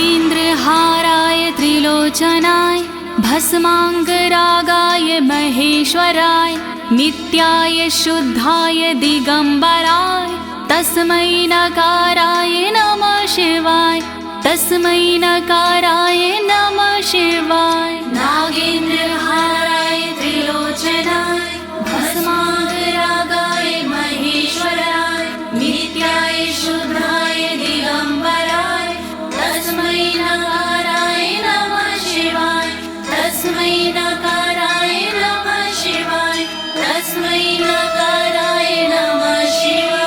नागेन्द्रहाराय त्रिलोचनाय भस्मांगरागाय महेश्वराय नित्याय शुद्धाय दिगंबराय तस्मै नकाराय नमः शिवाय तस्मै नकाराय नमः शिवाय। नागेन्द्रहाराय त्रिलोचनाय भस्मांगरागाय महेश्वराय नित्याय शुद्धाय दिगंबराय तस्मै नकाराय नमः शिवाय तस्मै नकाराय नमः शिवाय तस्मै नकाराय नमः शिवाय।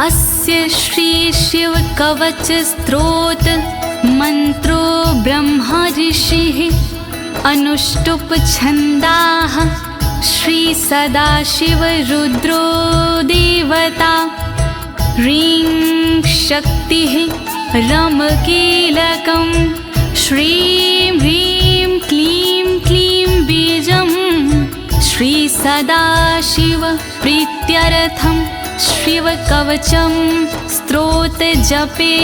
अस्य श्री शिव कवच स्तोत्र मंत्रो ब्रह्मा ऋषिः अनुष्टुप छंदाः श्री सदाशिव रुद्रो देवता ह्रीं शक्तिः रम कीलकं श्रीं ह्रीं क्लीं क्लीं बीजं श्री सदाशिव प्रीत्यर्थं शिव कवचम स्तोत्र जपे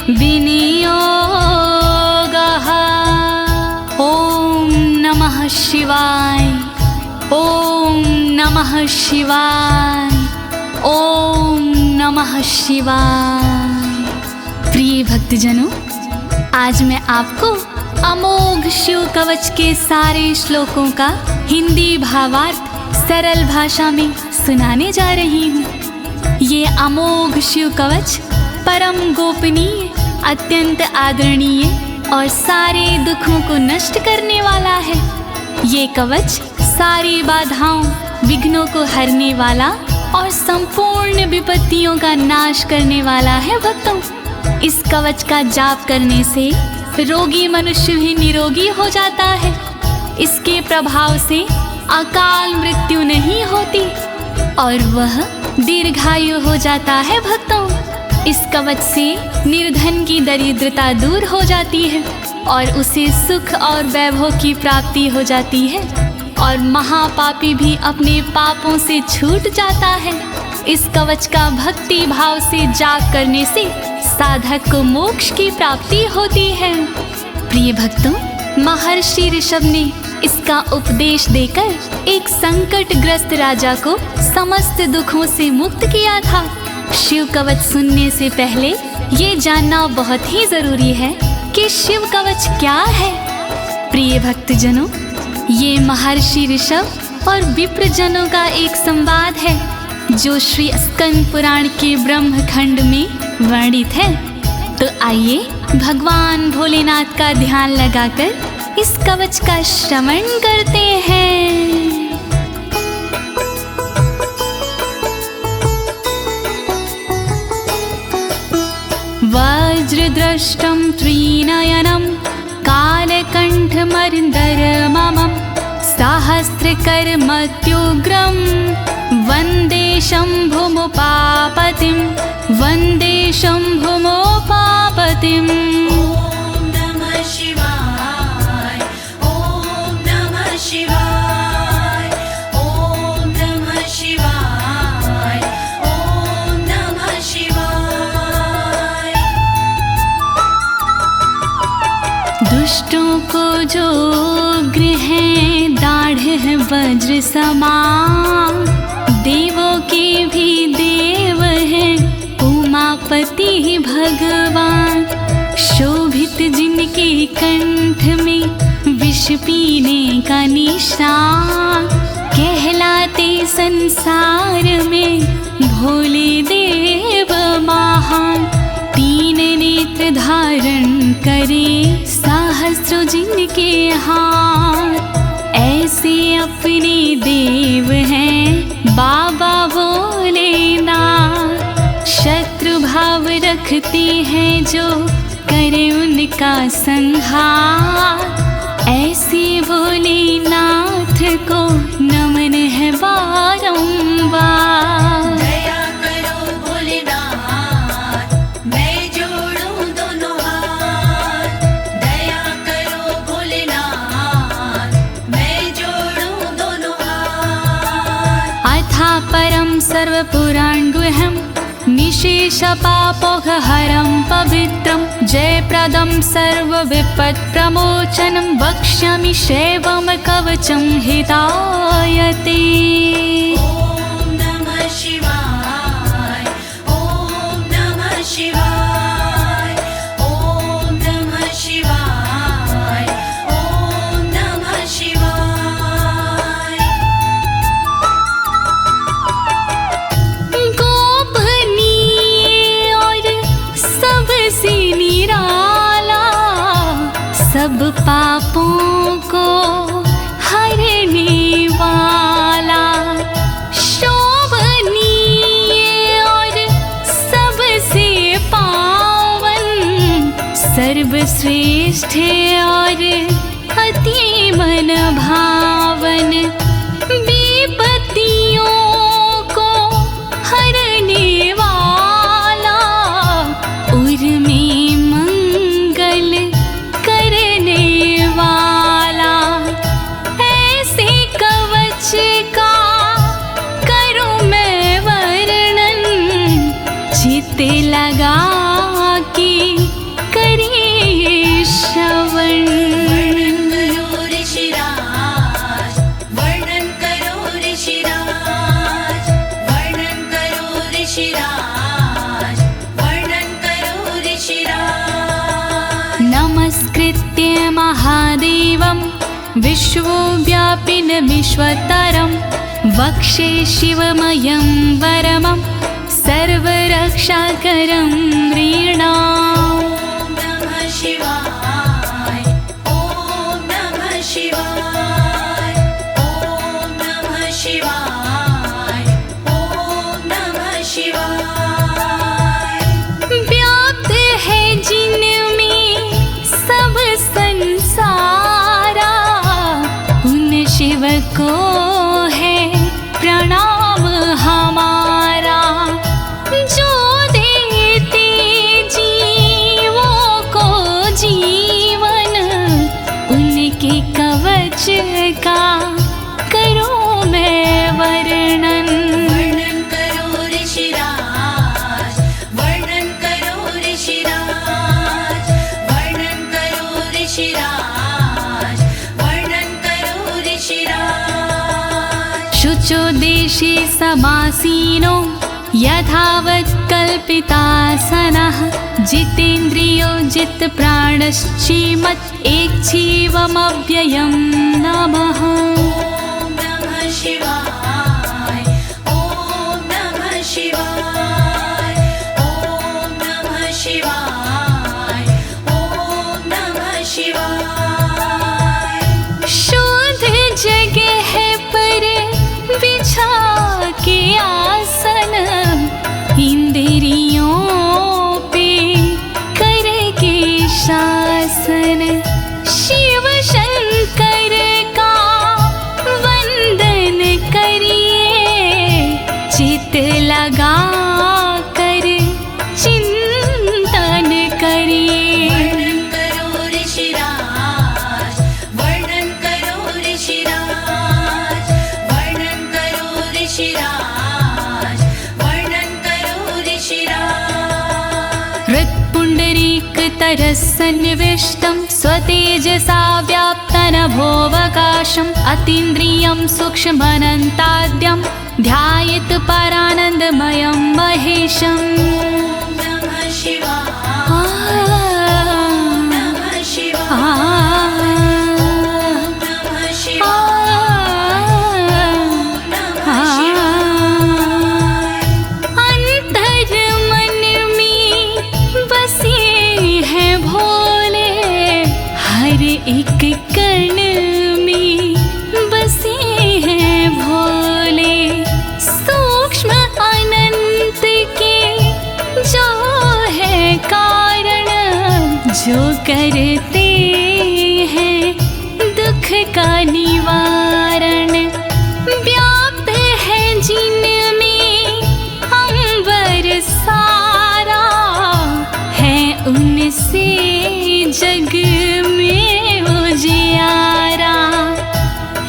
विनियोगः। ओम नमः शिवाय ओम नमः शिवाय ओम नमः शिवाय। प्रिय भक्तजनों, आज मैं आपको अमोघ शिव कवच के सारे श्लोकों का हिंदी भावार्थ सरल भाषा में सुनाने जा रही हूँ। ये अमोघ शिव कवच परम गोपनीय, अत्यंत आदरणीय और सारे दुखों को नष्ट करने वाला है। ये कवच सारी बाधाओं, विघ्नों को हरने वाला और संपूर्ण विपत्तियों का नाश करने वाला है। भक्तों, इस कवच का जाप करने से रोगी मनुष्य भी निरोगी हो जाता है। इसके प्रभाव से अकाल मृत्यु नहीं होती और वह दीर्घायु हो जाता है। भक्तों, इस कवच से निर्धन की दरिद्रता दूर हो जाती है और उसे सुख और वैभव की प्राप्ति हो जाती है और महापापी भी अपने पापों से छूट जाता है। इस कवच का भक्ति भाव से जाप करने से साधक को मोक्ष की प्राप्ति होती है। प्रिय भक्तों, महर्षि ऋषभ ने इसका उपदेश देकर एक संकटग्रस्त राजा को समस्त दुखों से मुक्त किया था। शिव कवच सुनने से पहले ये जानना बहुत ही जरूरी है कि शिव कवच क्या है। प्रिय भक्तजनों, ये महर्षि ऋषभ और विप्रजनों का एक संवाद है जो श्री स्कंद पुराण के ब्रह्मखंड में वर्णित है। तो आइए भगवान भोलेनाथ का ध्यान लगाकर इस कवच का श्रवण करते हैं। वज्रदृष्टं त्रिनयनं कालकण्ठमर्दरममं सहस्रकर्मत्युग्रं वन्दे शम्भुमुपापतिं वन्दे शम्भुमुपापतिम्। दुष्टों को जो उग्र है दाढ़ है वज्र समान, देवों के भी देव है उमापति भगवान। शोभित जिनके कंठ में विष पीने का निशान, कहलाते संसार में भोले देव महान। तीन नेत्र धारण करे सहस्रों जिनके हाथ, ऐसे अपने देव हैं बाबा भोलेनाथ। शत्रु भाव रखते हैं जो करे उनका संहार, ऐसे भोलेनाथ को नमन है बारंबार। दया करो भोलेनाथ, मैं जोड़ूं दोनों हाथ, परं सर्वपुराणगुह्यं निशेषपापोघहरं पवित्रं जयप्रदं सर्वविपत्प्रमोचनं वक्ष्यामि शैवं कवचं हितायते। ॐ नमः शिवाय, ॐ नमः शिवाय, ॐ नमः शिवाय, ॐ नमः शिवाय। गोपनीय और सबसे निराला, सब पापों को हरने वाला, शोभनीय और सबसे पावन, सर्वश्रेष्ठ और अति मन भावन, विपत्तियों को हरने वाला, उर में मंगल करने वाला, ऐसे कवच का करूं मैं वर्णन, चित्त लगा के करिए श्रवण। वर्णन करो ऋषिराज, वर्णन करो ऋषिराज, वर्णन करो ऋषिराज, वर्णन करो ऋषिराज। नमस्कृत्य महादेवं विश्वव्यापिनमीश्वरं वक्षे शिवमयं वरमं सर्वरक्षाकरं नृणाम्। ॐ नमः शिवाय, ॐ नमः शिवाय, ॐ नमः शिवाय, ॐ नमः शिवाय। व्याप्त है जिनमें सब संसारा, उन शिव को है प्रणाम हमारा, जो देते जीवों को जीवन, उनके कवच का करूं मैं वर्णन। वर्णन करो ऋषिराज, वर्णन करो ऋषिराज, वर्णन करो ऋषिराज, वर्णन करो ऋषिराज। शुचो देशे समासीनो यथावत् कल्पितासनः, जितेन्द्रियो जितप्राणश्चेमत् एकजीवमव्ययं नमः। ॐ नमः शिवाय, ॐ नमः शिवाय, ॐ नमः शिवाय, ॐ नमः शिवाय। शुद्ध जगह पर बिछा के आसन, इंद्रियों पे करके शासन, शिव शंकर का वंदन करिए, चित लगा कर चिंतन करिए। वर्णन करो ऋषिराज, वर्णन करो ऋषिराज, वर्णन करो ऋषिराज, वर्णन करो ऋषिराज। हृत्पुण्डरीकतरसन्निविष्टं स्वतेजसा व्याप्तनभोऽवकाशम्, अतीन्द्रियं सूक्ष्ममनन्ताद्यं ध्यायेत् परानन्दमयं महेशम्। ॐ नमः शिवाय, नमः शिवाय, नमः शिवाय, नमः शिवाय। अंतर मन में बसे हैं भोले, हर एक कण में बसे हैं भोले, सूक्ष्म अनंत के जो है कारण, जो करते हैं दुख का निवारण, व्याप्त है जिनमें अंबर सारा, है उनसे जग में उजियारा,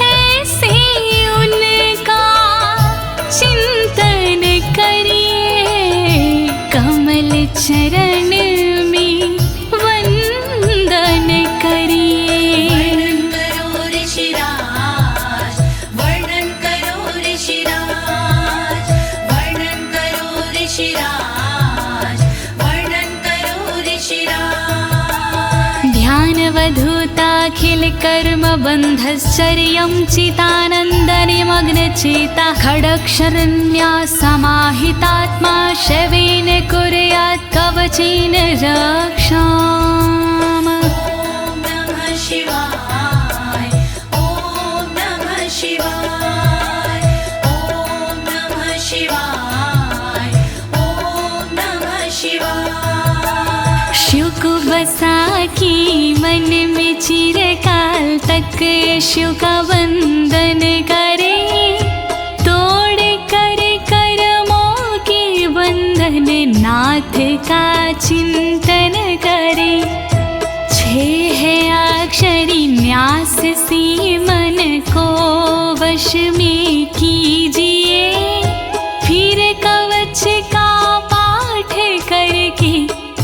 ऐसे उनका चिंतन कर्मबन्धश्चर्यं चितानन्दनिमग्नचेता खडक्षरण्या समाहितात्मा शवेन कुर्यात् कवचेन रक्षाम्। ॐ नमः शिवाय ॐ नमः शिवाय ॐ नमः शिवाय ॐ नमः शिवाय। शिव को बसा की मन में चिरकाल तक शिव का वंदन करे, तोड़ कर कर्मों के बंधन नाथ का चिंतन करे। छह अक्षरी न्यास सी मन को वश में कीजिए, फिर कवच का पाठ करके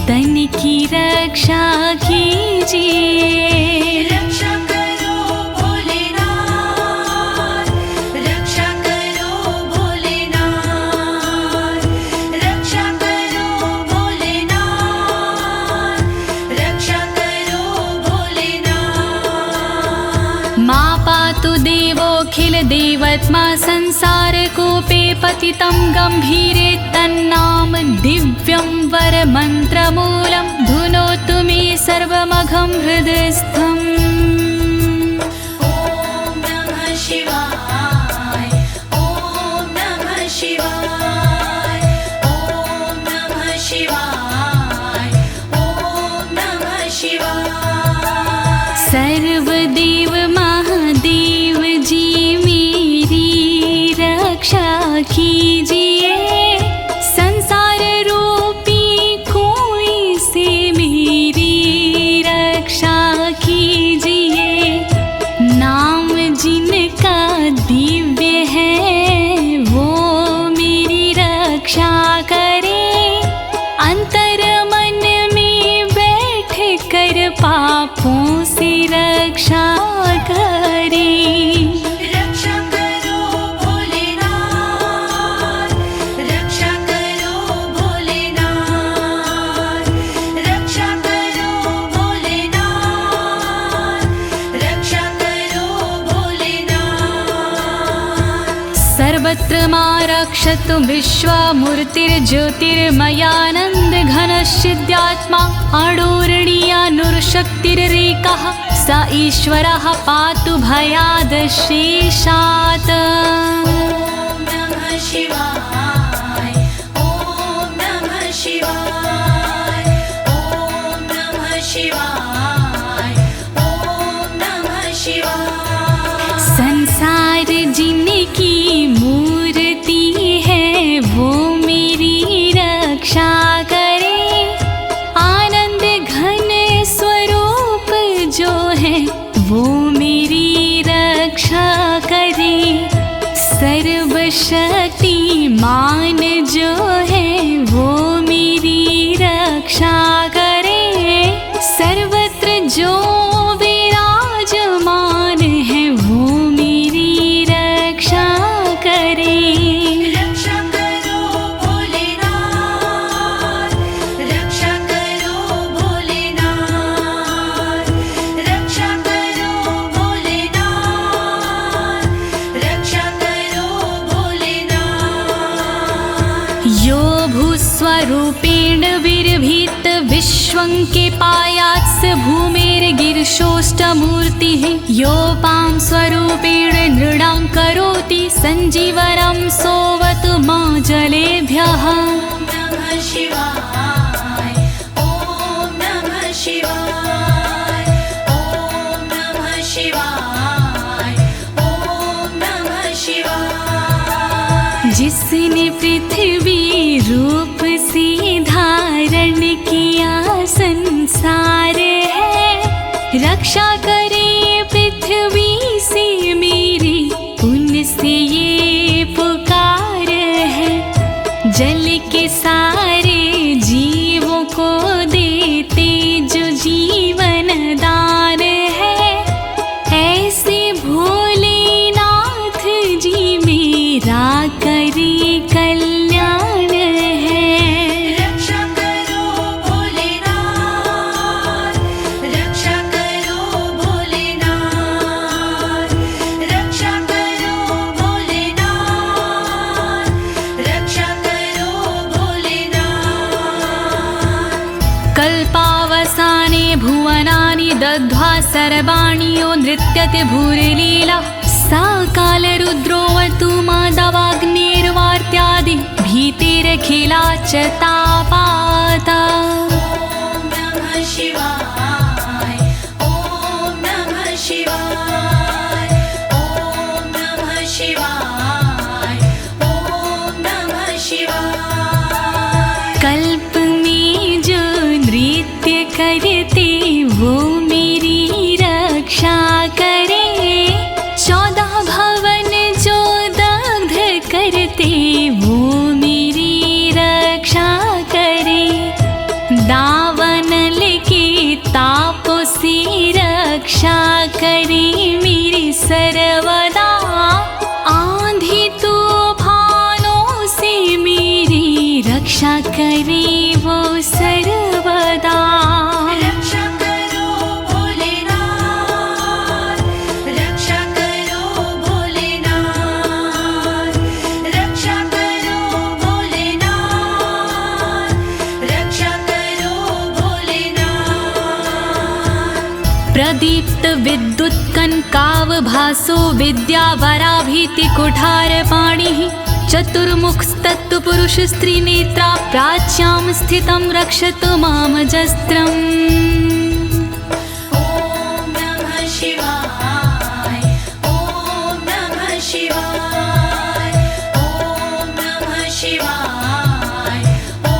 तन की रक्षा कीजिए। रक्षा करो भोलेनाथ, रक्षा करो भोलेनाथ, रक्षा करो भोलेनाथ, रक्षा करो भोलेनाथ। मां पातु देवोऽखिल देवत्मा संसार कूपे पतितं गंभीरे तन्नाम दिव्यं वरमन्त्रमूलं धुनोतु मे सर्वमघं हृदयस्थम्। ॐ नमः शिवाय ॐ नमः शिवाय ॐ नमः शिवाय ॐ नमः शिवाय। सर्वदेव महादेव जी मेरी रक्षा कीजिए, संसार रूपी कोई से मेरी रक्षा कीजिए। नाम जिनका दिव्य है वो मेरी रक्षा करे, अंतर मन में बैठ कर पापों से रक्षा करे। रक्षा करो भोलेनाथ, रक्षा करो भोलेनाथ, रक्षा करो भोलेनाथ, रक्षा करो भोलेनाथ। सर्वत्र मां रक्षतु विश्वमूर्तिर्ज्योतिर्मयानन्द घनश्चिद्यात्मा अडोरणीयानुर्शक्तिरेकः स ईश्वरः पातु भयादशेषात्। ॐ नमः शिवाय ॐ नमः शिवाय ॐ नमः शिवाय ॐ नमः शिवाय। संसार जिनकी मूर्ति है वो मेरी रक्षा करे, आनंद घन स्वरूप जो है वो मेरी रक्षा करे। सर्वशक्तिमान जो है वो मेरी रक्षा करे, सर्वत्र जो विराजमान है वो मेरी रक्षा करे। रक्षा करो भोलेनाथ, रक्षा करो भोलेनाथ, रक्षा करो भोलेनाथ, रक्षा करो भोलेनाथ। यो भूस्वरूपेण विर्भीत विश्वं के पायात् स भूमेर्गिरिशोष्टमूर्तिः, योपां स्वरूपेण नृणां करोति सञ्जीवनं सोऽवतु मां जलेभ्यः। ॐ नमः शिवाय ॐ नमः शिवाय ॐ नमः शिवाय ॐ नमः शिवाय। जिसने पृथ्वी रूप से धारण किया संसार है, रक्षा करे पृथ्वी से मेरी उनसे ये पुकार है। जल के सारे जीवों को देते जो जीवन दान है, ऐसे भोलेनाथ जी मेरा करे कल्याण है। रक्षा करो भोलेनाथ, रक्षा करो भोलेनाथ, सर्वाणि यो नृत्यते भूरिलीला सा कालरुद्रोऽवतु माधवाग्निर्वार्त्यादि भीतिरखिला च तापाता। ॐ नमः शिवाय ॐ नमः शिवाय ॐ नमः शिवाय ॐ नमः शिवाय। कल्प में जो नृत्य करते वो मेरी रक्षा करे, 14 भवन जो दग्ध करते वो मेरी रक्षा करे। दावानल के तापों से रक्षा करे मेरी सर्वदा, आंधी तूफानों से मेरी रक्षा करे वो सर्वदा। रक्षा करो भोलेनाथ, रक्षा करो भोलेनाथ, रक्षा करो भोलेनाथ, रक्षा करो भोलेनाथ। प्रदीप्त विद्युत कनकावभासो विद्यावराभीति कुठार पाणिः, चतुर्मुखस्तत्पुरुष स्त्रीनेत्रा प्राच्यां स्थितं रक्षतु मामजस्त्रम्। ॐ नमः शिवाय ॐ नमः शिवाय ॐ नमः शिवाय ॐ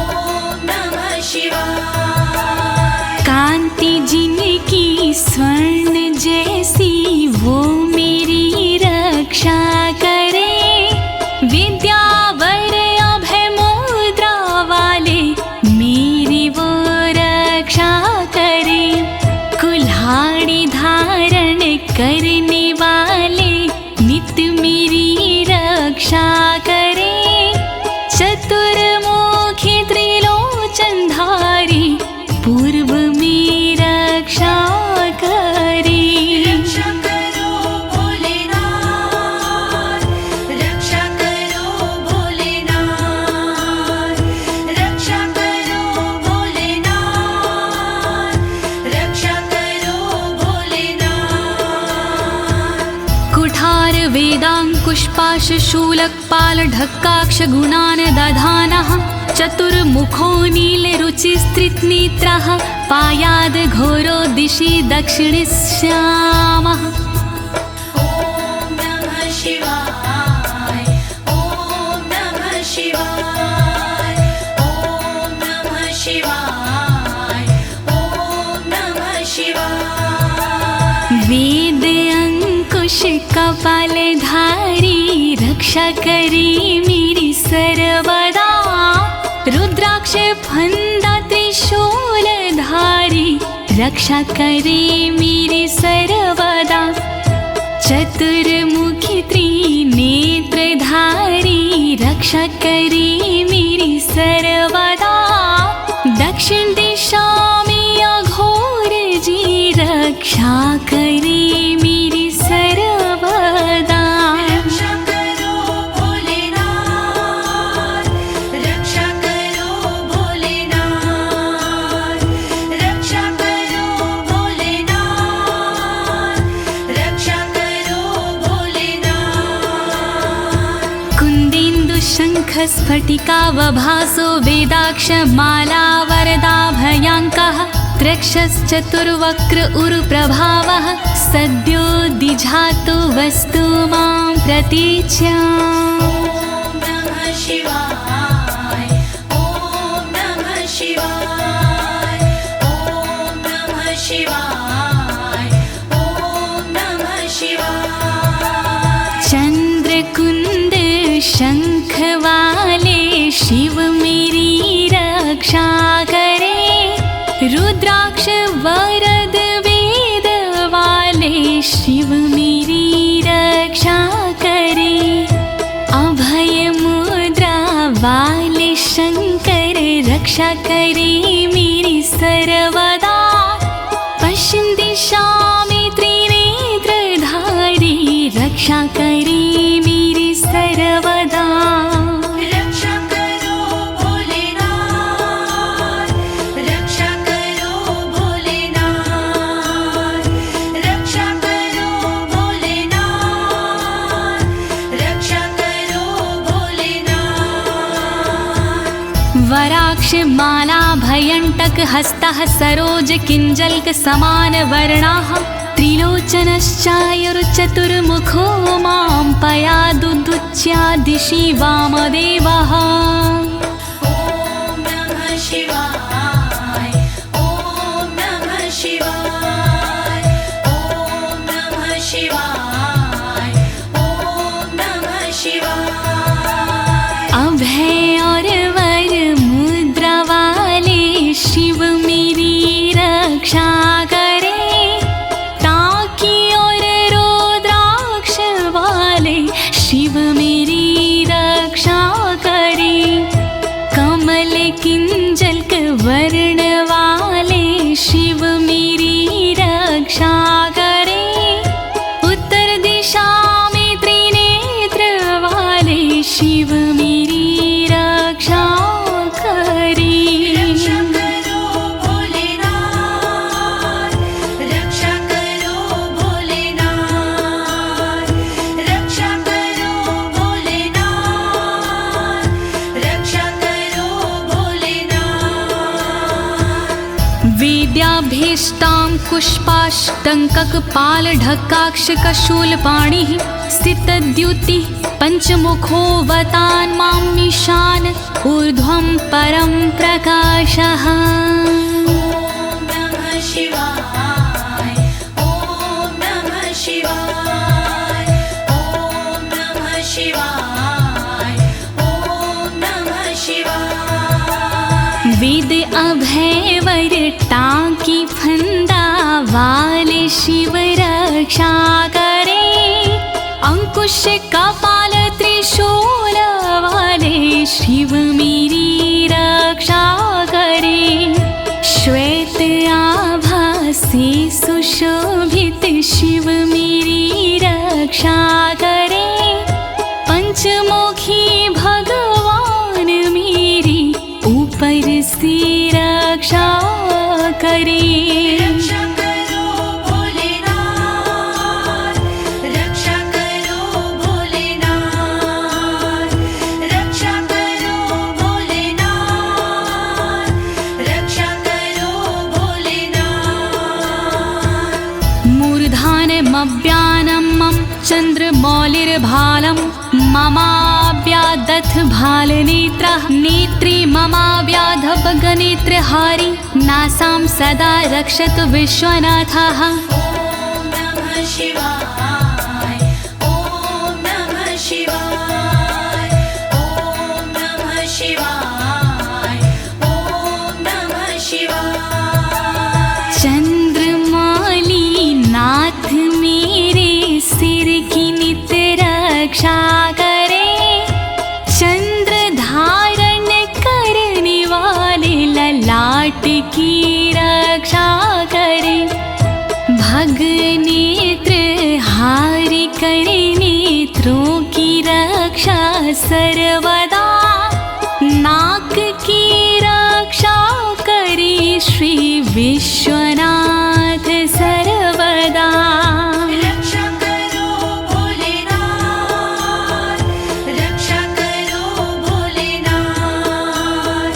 नमः शिवाय। कांति जिनकी स्वर्ण जैसी वो मेरी रक्षा करे, विद्यावर अभय मुद्रा वाले मेरी वो रक्षा करे। कुल्हाड़ी धारण करने वाले नित्य मेरी रक्षा करे। चतुर्मुखी त्रिलोचनधारी पूर्व में रक्षा करे। रक्षा करो भोलेनाथ, रक्षा करो भोलेनाथ, रक्षा करो भोलेनाथ, रक्षा करो भोलेनाथ। कुठार वेदांकुशपाश शूलकपाल ढक्काक्ष गुणान् दधानः, चतुर्मुखो नीलरुचिस्त्रिनेत्रः पायाद् घोरो दिशि दक्षिणश्यामः। ॐ नमः शिवाय ॐ नमः शिवाय ॐ नमः शिवाय ॐ नमः शिवाय। वेद अंकुश कपालधारी रक्षा करे मेरी सर्वदा, रुद्राक्ष फंदा त्रिशूलधारी रक्षा करे मेरी सर्वदा। चतुर्मुखी त्रिनेत्रधारी रक्षा करे मेरी सर्वदा। दक्षिण दिशा में अघोर जी रक्षा करे मेरी सर्वदा। रक्षा करो भोलेनाथ, रक्षा करो भोलेनाथ, रक्षा करो भोलेनाथ, रक्षा करो भोलेनाथ। कुन्देन्दु शङ्ख स्फटिकावभासो वेदाक्ष माला वरदाभयाङ्कः, त्रक्षश्चतुर्वक्र उरुप्रभावः सद्यो दिझातु वस्तु मां प्रतीच्याम्। ॐ नमः शिवाय ॐ नमः शिवाय ॐ नमः शिवाय ॐ नमः शिवाय। चंद्रकुंद शंख वाले शिव मेरी रक्षा करे, रुद्राक्ष वरद वेद वाले शिव मेरी रक्षा करे। अभय मुद्रा वाले शंकर रक्षा करे मेरी सर्वदा। पश्चिम दिशा में त्रिनेत्रधारी रक्षा करे मेरी सर्वदा। रक्षा करो भोलेनाथ, रक्षा करो भोलेनाथ, रुद्राक्ष माला भयंटक हस्तः सरोज किंजल्क समान वर्णाः त्रिलोचनश्चायुर्चतुर्मुखो मां पयादुदुच्या दिशि वामदेवः। ॐ नमः शिवाय ॐ नमः शिवाय ॐ नमः शिवाय ॐ नमः शिवाय। अभय और वर मुद्रा वाले शिव मेरी रक्षा करे, ताकि और रुद्राक्ष वाले शिव मेरी रक्षा करे। कमल किंजल्क वर्ण वाले शिव मेरी रक्षा करे। उत्तर दिशा में त्रिनेत्र वाले शिव मेरी रक्षा करे। रक्षा करो भोलेनाथ, रक्षा करो भोलेनाथ, रक्षा करो भोलेनाथ, रक्षा करो भोलेनाथ। वेद्याभीष्टां पुष्पाष्टङ्ककपालढक्काक्षकशूलपाणिः स्थितद्युतिः पञ्चमुखोऽवतान् मामीशान ऊर्ध्वं परं प्रकाशः। ॐ नमः शिवाय ॐ नमः शिवाय ॐ नमः शिवाय ॐ नमः शिवाय। वेद अभय वर टांकी फंदा वाले शिव रक्षा करे। अंकुश कपाल त्रिशूल वाले शिव मेरी रक्षा करे। श्वेत आभा से सुशोभित शिव मेरी रक्षा करे। पंचमुखी भगवान मेरी ऊपर से रक्षा करे। रक्षा करो भोलेनाथ, रक्षा करो भोलेनाथ, रक्षा करो भोलेनाथ, रक्षा करो भोलेनाथ। मूर्धानमव्यानं मम चन्द्रमौलिर्भालं ममाव्यादथ भालनेत्रः नेत्री ममाव्याधपगनेत्रहारी नासां सदा रक्षतु विश्वनाथः। ॐ नमः शिवाय ॐ नमः शिवाय ॐ नमः शिवाय ॐ नमः शिवाय। चंद्रमौली नाथ मेरे सिर की नित रक्षा करे। चंद्र धारण करने वाले ललाट की रक्षा करे। भग नेत्र हारि करे नेत्रों की रक्षा सर्वदा। नाक की रक्षा करे श्री विश्वनाथ सर्वदा। रक्षा करो भोलेनाथ, रक्षा करो भोलेनाथ,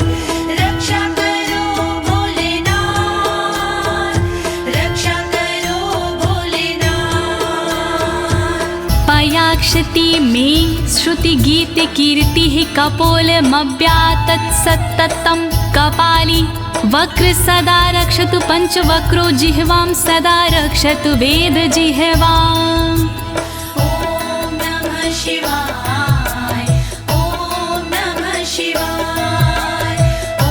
रक्षा करो भोलेनाथ, रक्षा करो भोलेनाथ। पयाक्षति में श्रुति गीत कीर्ति कपोलमव्यातत् सत्ततं कपाली वक्र सदा रक्षतु पंचवक्रो जिह्वां सदा रक्षतु वेद जिह्वाम्। ॐ नमः शिवाय ॐ नमः शिवाय ॐ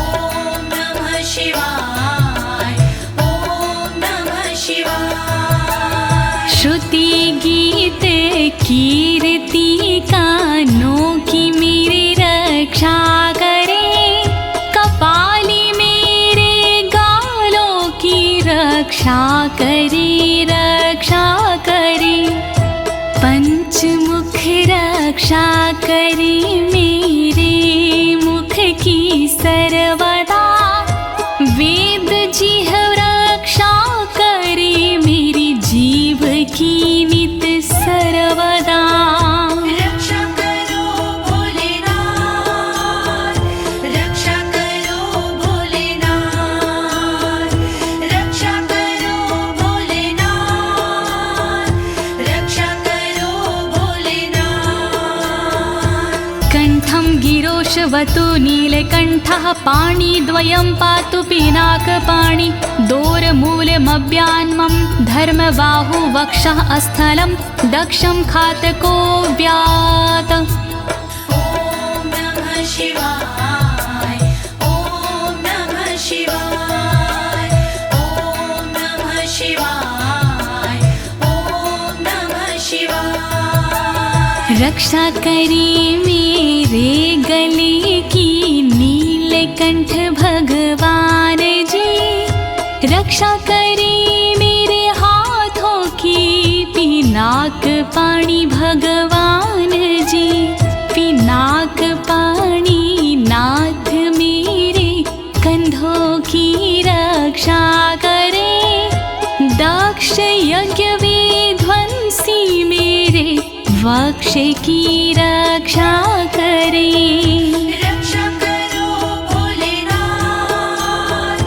नमः शिवाय ॐ नमः शिवाय। श्रुति गीत कीर्ति कानों की मेरी रक्षा करे। कपाली मेरे गालों की रक्षा करे रक्षा करे। पंचमुख रक्षा करे मेरे मुख की सर्वदा। वेद जिह्व रक्षा करे मेरी जीव की नित सर्वदा। रक्षा करो भोलेनाथ, रक्षा करो कण्ठं गिरोशवतु नीलकण्ठः पाणिद्वयं पातु पिनाकपाणि दोरमूलमव्यान्मं धर्मबाहु वक्षः अस्थलं दक्षं खातको व्यात्। ॐ नमः शिवाय ॐ नमः शिवाय ॐ नमः शिवाय ॐ नमः शिवाय। रक्षा करे मेरे गले की नीलकंठ भगवान जी, रक्षा करे मेरे हाथों की पिनाक पाणी भगवान जी, पिनाक पाणी नाथ मेरे कंधों की रक्षा करे, दक्ष यज्ञ विध्वंसी मेरे वक्ष की रक्षा करे। रक्षा करो भोलेनाथ,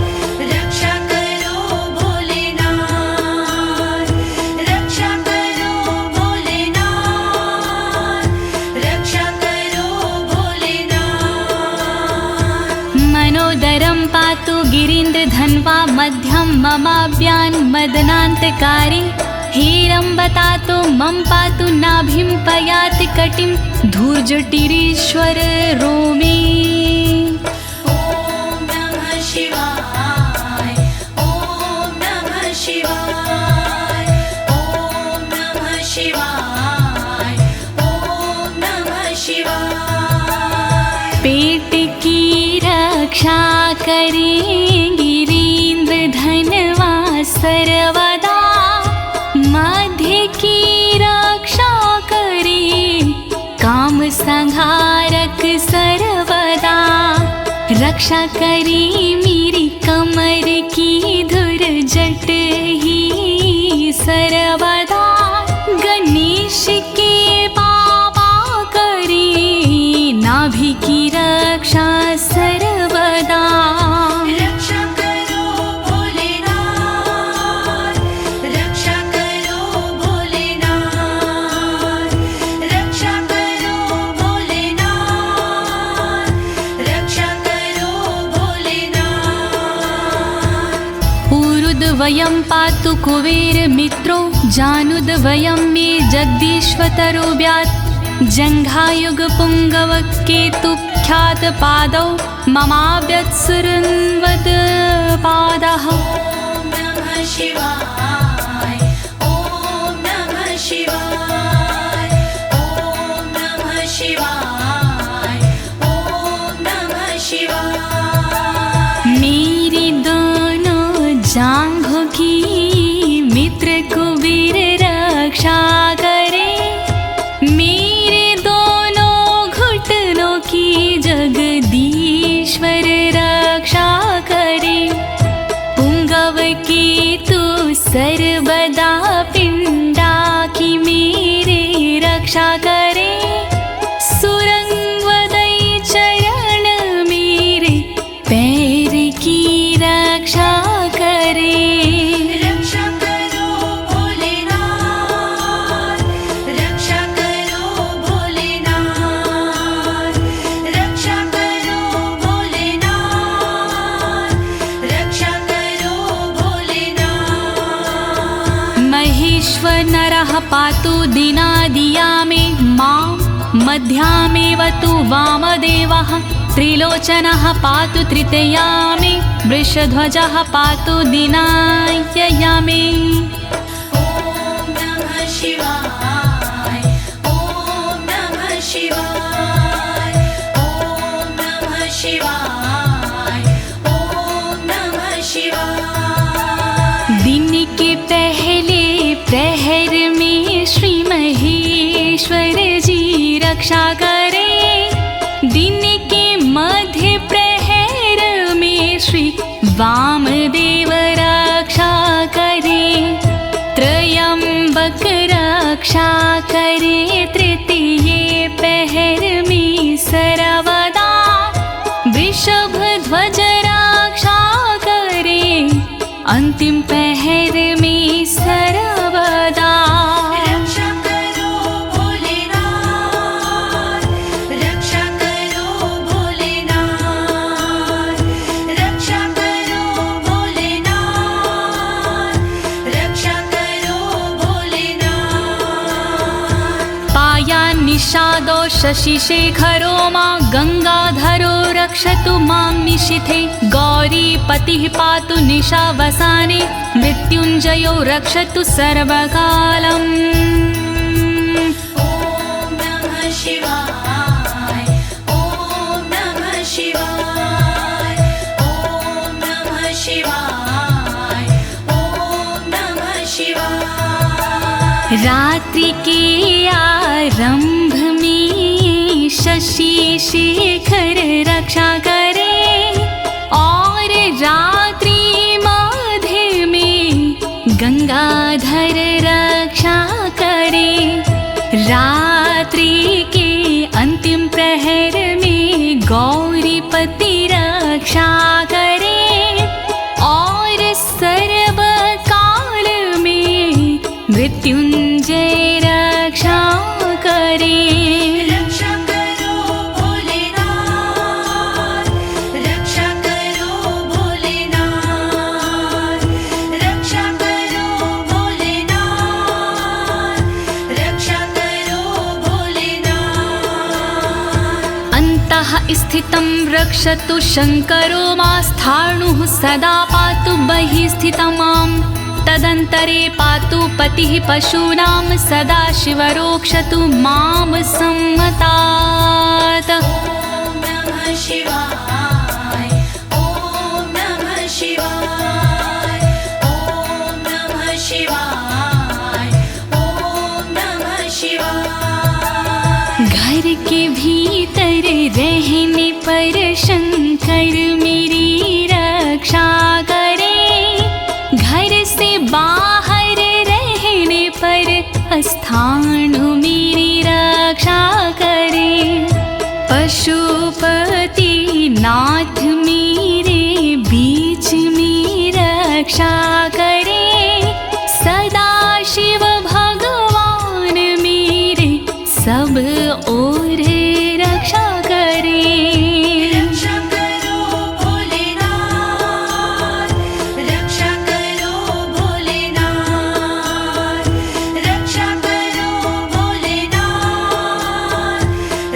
रक्षा करो भोलेनाथ, रक्षा करो भोलेनाथ, रक्षा करो भोलेनाथ। मनोदरं पातु गिरीन्द्रधन्वा मध्यं ममाव्यान् मदनान्तकारी, हेरम्बतातो मम पातु नाभिं पयाति कटिं धूर्जटिरीश्वर रोमे। ॐ नमः शिवाय ॐ नमः शिवाय ॐ नमः शिवाय ॐ नमः शिवाय। पेट की रक्षा करें गिरीन्द्रधनवा सर्वदा, मध्य की रक्षा करे काम संहारक सर्वदा, रक्षा करे मेरी कमर की धुरजट ही सर्वदा, गणेश के बाबा करे नाभि की रक्षा सर्वदा। रक्षा करो भोलेनाथ, रक्षा करो भोलेनाथ, रक्षा करो भोलेनाथ, रक्षा करो भोलेनाथ। ऊरुद्वयं पातु कुबेर मित्रो, जानुद्वयं मे जगदीश्वतरो व्यात्, जङ्घायुग पुङ्गव केतुख्यात पादौ ममाव्यत्सुरन्वद पादः। ॐ नमः शिवाय ॐ नमः शिवाय ॐ नमः शिवाय ॐ नमः शिवाय। मेरी दोनों जांघों की मित्र कुबेर रक्षा करे, मेरे दोनों घुटनों की जगदीश्वर रक्षा करे, पुंगव की तू सर्वदा पिंडा की मेरे रक्षा करे, सुरंगवदई चरण मेरे पैर की रक्षा करे। रक्षा करो भोलेनाथ, रक्षा करो भोलेनाथ, रक्षा करो भोलेनाथ, रक्षा करो भोलेनाथ। महेश्वर नरः पातु दिनादिया मे मां, मध्यामेव तु वामदेवः, त्रिलोचनः पातु तृतीया मे, वृषध्वजः पातु दिनायया मे। ॐ नमः शिवाय ॐ नमः शिवाय ॐ नमः शिवाय ॐ नमः शिवाय। दिन के पहले प्रहर में श्री महेश्वर जी रक्षा करे, दिन के मध्य प्रहर में श्री वामदेव रक्षा करे, त्रयंबक रक्षा करे, तृतीय पहर में सर्वदा, वृषभ ध्वज रक्षा करे, अंतिम पहर में सर्वदा। रक्षा करो भोलेनाथ, रक्षा निषादो शशिशेखरो मां गङ्गाधरो रक्षतु मां निशिथे गौरीपतिः पातु निशावसाने मृत्युञ्जयो रक्षतु सर्वकालम् ॐ नमः शिवाय ॐ नमः शिवाय ॐ नमः शिवाय ॐ नमः शिवाय। रात्रि के आरंभ में शशि शेखर रक्षा करे और रात्रि मध्य में गंगाधर रक्षा करे। रात्रि के अंतिम प्रहर में गौरीपति रक्षा करे और सर्वकाल में मृत्युंजय रक्षा करे। रक्षा करो भोलेनाथ रक्षा करो भोलेनाथ रक्षा करो भोलेनाथ रक्षा करो भोलेनाथ। अन्तः स्थितं रक्षतु शङ्करो मास्थाणुः सदा पातु बहिः स्थितं माम् तदन्तरे पातु पतिः पशूनां सदा शिवरोक्षतु मां सम्मतात्। ॐ नमः शिवाय ॐ नमः शिवाय ॐ नमः शिवाय ॐ नमः शिवाय। घर के भीतर रहने पर शंकर मेरी रक्षा करे घर से बाहर रहने पर स्थान मेरी रक्षा करे। पशुपति नाथ मेरे बीच में रक्षा करे सदा शिव भगवान मेरे सब ओर रक्षा करे। रक्षा करो भोलेनाथ रक्षा करो भोलेनाथ रक्षा करो भोलेनाथ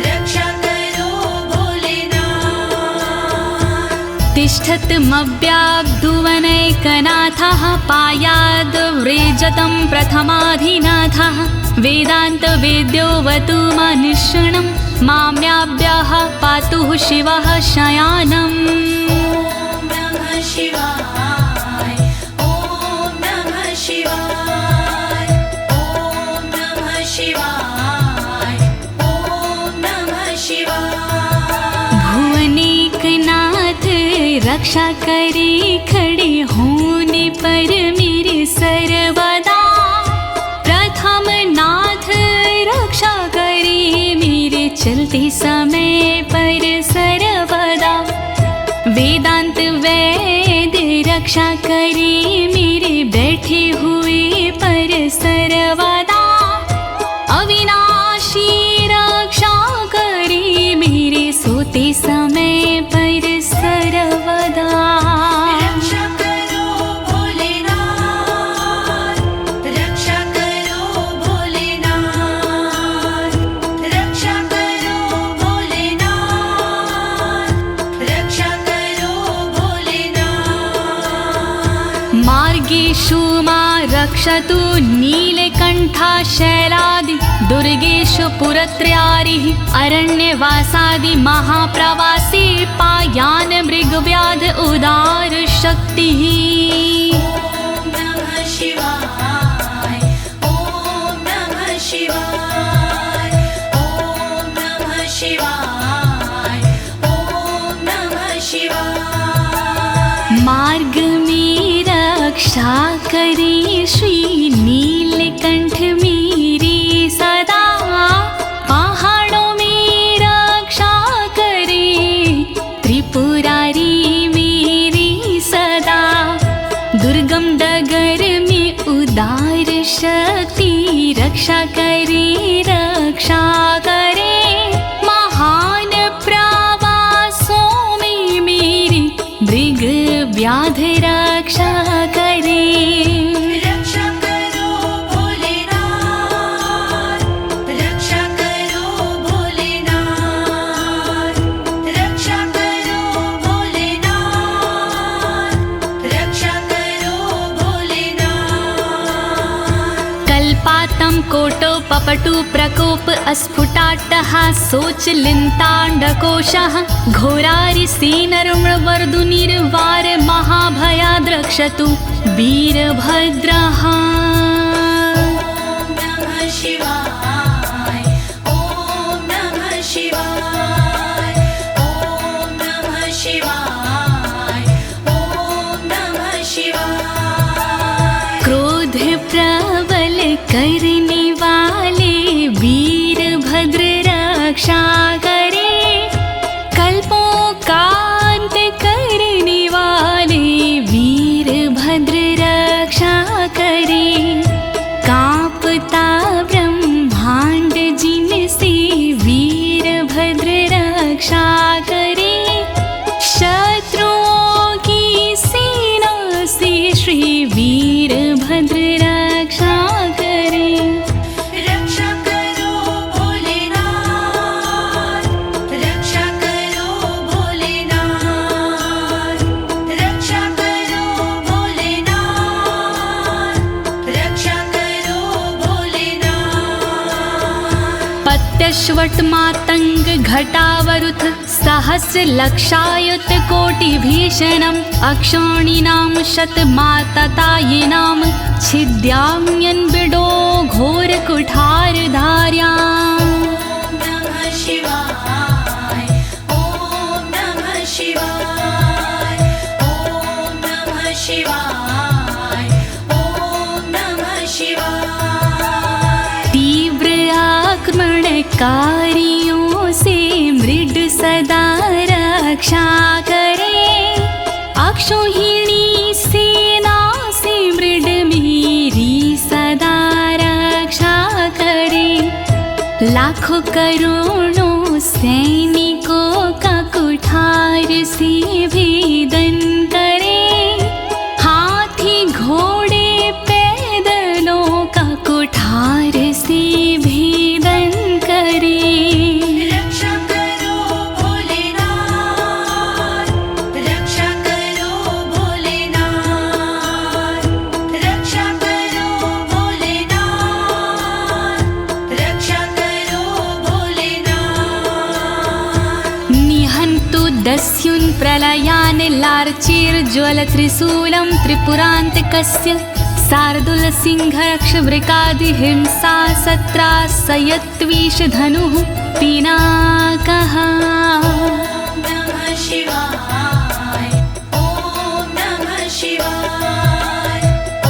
रक्षा करो भोलेनाथ। तिष्ठतमव्याब्धुवनैकनाथः पायाद्व्रेजतं प्रथमाधिनाथः वेदान्तवेद्योऽवतु मनुष्यणं माम्याभ्यः पातु शिवः शयानम्। ॐ नमः शिवाय ॐ नमः शिवाय ॐ नमः शिवाय ॐ नमः शिवाय। भुवनेकनाथ रक्षा करे खड़े होने पर मेरे सर्वदा प्रथम नाथ रक्षा करे मेरे चलते समय पर सर्वदा। वेदांत वैद्य रक्षा करे मेरे बैठे हुए पर सर्वदा। अविनाशी रक्षा करे मेरे सोते समय पर सर्वदा। रक्षा करो भोलेनाथ रक्षा करो भोलेनाथ रक्षा करो भोलेनाथ रक्षा करो भोलेनाथ। मार्गेषु मां रक्षतु नीलकण्ठा शैलादि दुर्गेषु पुरत्रयारिः अरण्यवासादि महाप्रवासी पायान् मृगव्याध उदार शक्तिः। ॐ नमः शिवाय ॐ नमः शिवाय ॐ नमः शिवाय ॐ नमः शिवाय। मार्ग में रक्षा करे श्री नीलकंठ मेरी सदा। पहाड़ों में रक्षा करे त्रिपुरारी मेरी सदा। दुर्गम डगर में उदार शक्ति रक्षा करे महान प्रवासों में मेरी मृग व्याध रक्षा करे। रक्षा करो भोलेनाथ रक्षा करो पपटु प्रकोप अस्फुटाट्टहासोच लिन्ताण्डकोशः घोरारिसेनर्मवर्दुनिर्वार महाभयाद्रक्षतु वीरभद्रः। शिवाय ॐ नमः शिवाय ॐ नमः शिवाय ॐ नमः शिवाय। क्रोध प्रबल करने वाले वीरभद्र रक्षा करे, कल्पों का अंत करने वाले वीरभद्र रक्षा करे। कांपता ब्रह्मांड जिनसे वीरभद्र रक्षा करे, शत्रुओं की सेना से श्री वीरभद्र रक्षा करे। रक्षा करो भोलेनाथ, रक्षा करो भोलेनाथ, रक्षा करो भोलेनाथ, रक्षा करो भोलेनाथ। पत्यश्वट मातंग घटावरुथ सहस्र लक्षायुत कोटि भीषणम् अक्षौणीनां शतमाततायिनां छिद्याम्यन् बिडो घोर कुठार धार्याम्। नमः शिवाय ॐ नमः शिवाय ॐ नमः शिवाय ॐ नमः शिवाय। तीव्र आक्रमणकारियों से मृड सदा रक्षा करे, अक्षौहिणी सेना से मृड मेरी सदा रक्षा करे। लाखों करोड़ों सैनिकों का कुठार से भेदन करे, हाथी घोड़े पैदलों का कुठार से भेदन करे। रक्षा करो भोलेनाथ, रक्षा करो भोलेनाथ, रक्षा करो भोलेनाथ, रक्षा करो भोलेनाथ। निहन्तु दस्युन् प्रलयान् लार्चेर्ज्वलत्रिशूलं त्रिपुरान्तकस्य शार्दूलसिंहरक्षवृकादिहिंसा सत्रासयत्विषधनुः पिनाकः। नमः शिवाय ॐ नमः शिवाय ॐ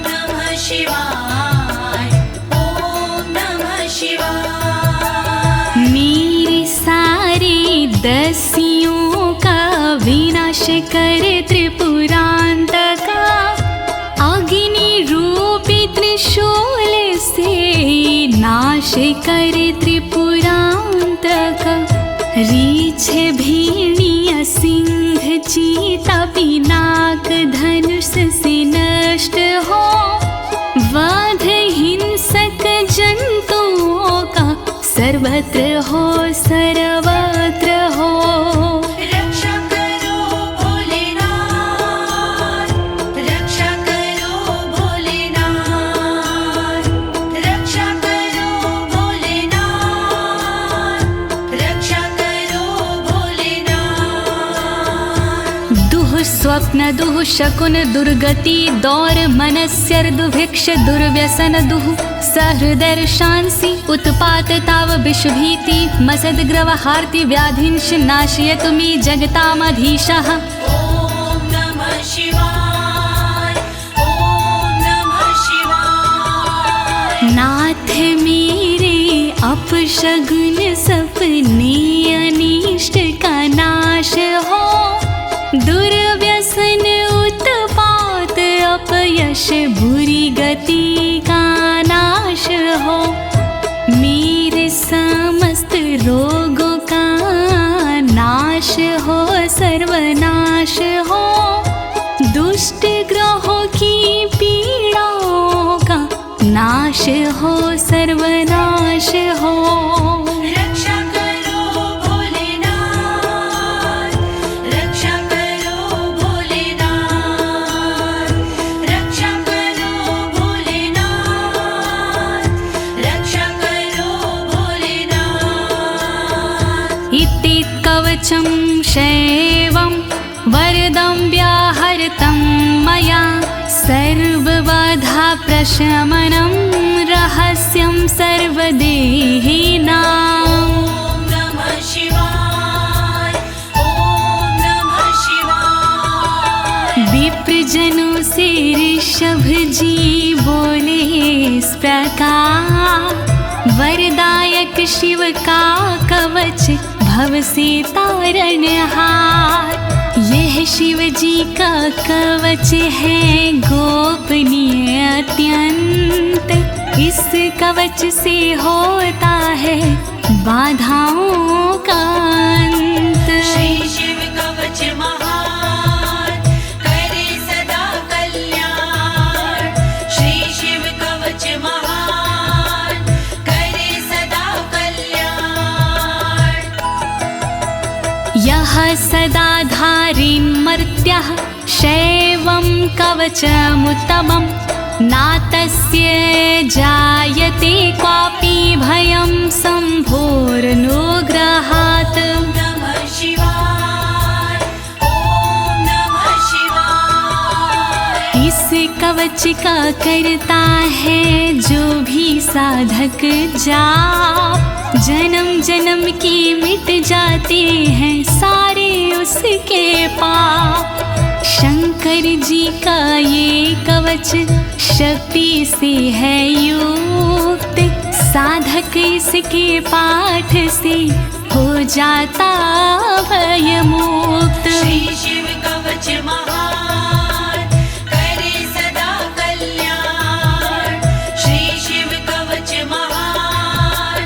नमः शिवाय ॐ नमः शिवाय। मेरे सारे दस्युओं का विनाश करे त्रिपुरान्तका, अग्नि रूपी त्रिशूल से नाश करे त्रिपुरान्तका। रीछ भेड़िया सिंह चीता पिनाक धनुष से नष्ट हो, वध हिंसक जंतुओं का सर्वत्र हो सर्वत्र हो। रक्षा करो भोलेनाथ, रक्षा करो भोलेनाथ, रक्षा करो भोलेनाथ, रक्षा करो भोलेनाथ। दुः स्वप्न दुः शकुन दुर्गति दौर मनस्यर दुभिक्ष दुर्व्यसन दुः सहृदर्शांसि उत्पात ताव विषभीति मसद्ग्रवहार्ति व्याधिंश नाशयतु मे जगतामधीशः। ॐ नमः शिवाय ॐ नमः शिवाय। नाथ मेरे अपशगुन सपने अनिष्ट का नाश हो, दुर्व्यसन उत्पात अपयश बुरी गति का नाश हो। मेरे समस्त रोगों का नाश हो सर्वनाश हो, दुष्ट ग्रहों की पीड़ाओं का नाश हो सर्वनाश हो। रक्षा करो भोलेनाथ, रक्षा करो भोलेनाथ, रक्षा करो भोलेनाथ, कवचं शैवं वरदं व्याहृतं मया सर्वबाधा प्रशमनं रहस्यं सर्वदेहिनां। नमः शिवाय ॐ नमः शिवाय। विप्रजनों से ऋषभ जी बोले इस प्रकार, वरदायक शिव का कवच भव से तारणहार। यह शिव जी का कवच है गोपनीय अत्यंत, इस कवच से होता है बाधाओं का अंत। श्री शिव कवच महान करे सदा कल्याण। श्री शिव कवच महान करे सदा कल्याण। यः सदा धारिन्मर्त्यः शैवं कवचमुत्तमं, नातस्य जायते क्वापि भयं शम्भोरनुग्रहात्। नमः शिवाय ॐ नमः शिवाय। इस कवच का करता है जो भी साधक जाप, जन्म जन्म के मिट जाते हैं सारे उसके पाप। शंकर जी का ये कवच शक्ति से है युक्त, साधक इसके पाठ से हो जाता भयमुक्त। श्री शिव कवच महान करे सदा कल्याण। श्री शिव कवच महान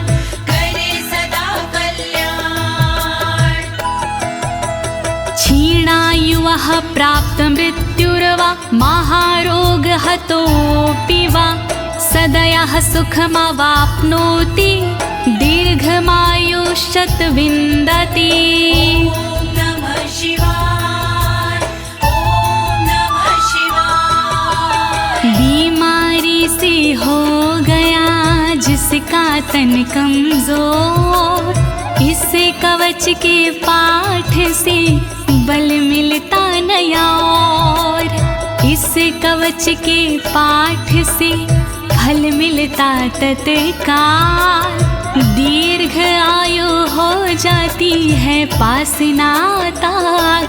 करे सदा कल्याण। क्षीणायुः प्राप्त मृत्युर्वा महारोगहतोऽपि वा, सदयः सुखमवाप्नोति दीर्घमायुष्यत् विन्दति। ॐ नमः शिवाय ॐ नमः शिवाय। बीमारी से हो गया जिसका तन कमजोर, इस कवच के पाठ से बल मिलता नया और। इस कवच के पाठ से फल मिलता तत्काल, दीर्घ आयु हो जाती है पास नाता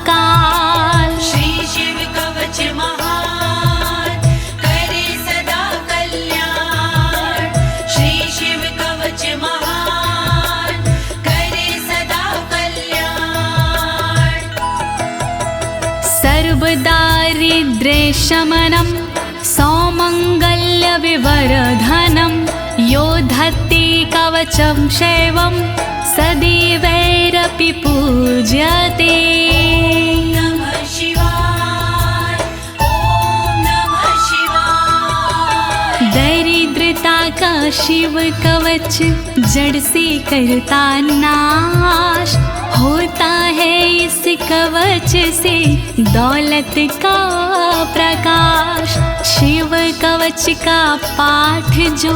काल। श्री शिव कवच महान करे सदा कल्याण। श्री शिव कवच महान करे सदा कल्याण। सर्वदारिद्र्यशमनं सौमङ्गल्यविवर्धनं, यो धत्ते कवचं शैवं सदैवैरपि पूज्यते। नमः शिवाय ॐ नमः शिवाय। दरिद्रता का शिव कवच जड़ से करता नाश, होता है इस कवच से दौलत का प्रकाश। शिव कवच का पाठ जो